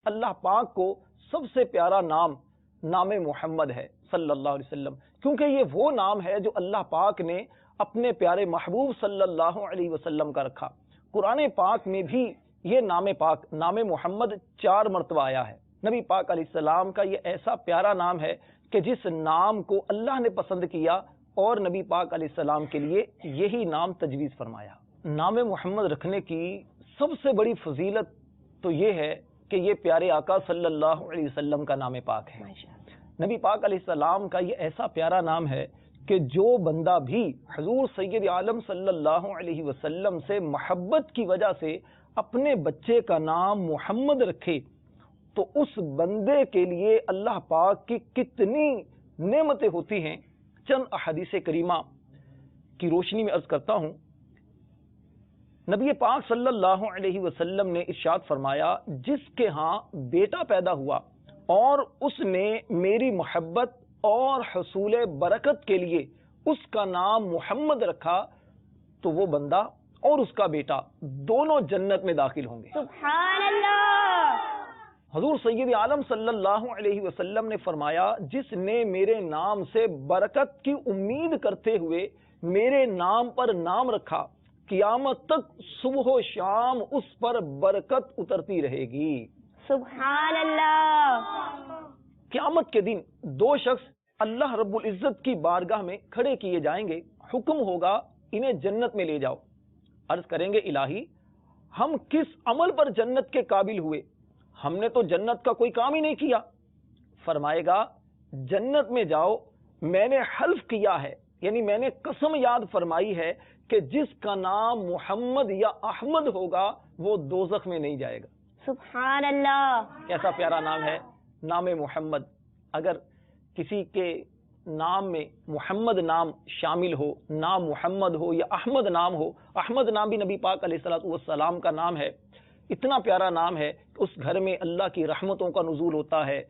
اللہ پاک کو سب سے پیارا نام نام محمد ہے صلی اللہ علیہ وسلم، کیونکہ یہ وہ نام ہے جو اللہ پاک نے اپنے پیارے محبوب صلی اللہ علیہ وسلم کا رکھا۔ قرآن پاک میں بھی یہ نام پاک نام محمد 4 مرتبہ آیا ہے۔ نبی پاک علیہ السلام کا یہ ایسا پیارا نام ہے کہ جس نام کو اللہ نے پسند کیا اور نبی پاک علیہ السلام کے لیے یہی نام تجویز فرمایا۔ نام محمد رکھنے کی سب سے بڑی فضیلت تو یہ ہے کہ یہ پیارے آقا صلی اللہ علیہ وسلم کا نام پاک ہے۔ نبی پاک علیہ السلام کا یہ ایسا پیارا نام ہے کہ جو بندہ بھی حضور سید عالم صلی اللہ علیہ وسلم سے محبت کی وجہ سے اپنے بچے کا نام محمد رکھے تو اس بندے کے لیے اللہ پاک کی کتنی نعمتیں ہوتی ہیں۔ چند احادیث کریمہ کی روشنی میں عرض کرتا ہوں، نبی پاک صلی اللہ علیہ وسلم نے ارشاد فرمایا، جس کے ہاں بیٹا پیدا ہوا اور اس نے میری محبت اور حصول برکت کے لیے اس کا نام محمد رکھا تو وہ بندہ اور اس کا بیٹا دونوں جنت میں داخل ہوں گے۔ سبحان اللہ۔ حضور سید عالم صلی اللہ علیہ وسلم نے فرمایا، جس نے میرے نام سے برکت کی امید کرتے ہوئے میرے نام پر نام رکھا، قیامت تک صبح و شام اس پر برکت اترتی رہے گی۔ سبحان اللہ۔ قیامت کے دن 2 شخص اللہ رب العزت کی بارگاہ میں کھڑے کیے جائیں گے، حکم ہوگا انہیں جنت میں لے جاؤ۔ عرض کریں گے، الہی ہم کس عمل پر جنت کے قابل ہوئے؟ ہم نے تو جنت کا کوئی کام ہی نہیں کیا۔ فرمائے گا، جنت میں جاؤ، میں نے حلف کیا ہے، یعنی میں نے قسم یاد فرمائی ہے کہ جس کا نام محمد یا احمد ہوگا وہ دوزخ میں نہیں جائے گا۔ سبحان اللہ۔ کیسا پیارا نام ہے نام محمد۔ اگر کسی کے نام میں محمد نام شامل ہو، نام محمد ہو یا احمد نام ہو، احمد نام بھی نبی پاک علیہ السلام کا نام ہے، اتنا پیارا نام ہے کہ اس گھر میں اللہ کی رحمتوں کا نزول ہوتا ہے،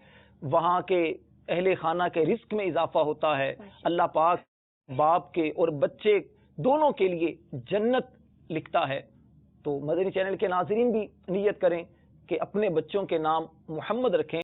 وہاں کے اہل خانہ کے رزق میں اضافہ ہوتا ہے، اللہ پاک باپ کے اور بچے دونوں کے لیے جنت لکھتا ہے۔ تو مدنی چینل کے ناظرین بھی نیت کریں کہ اپنے بچوں کے نام محمد رکھیں۔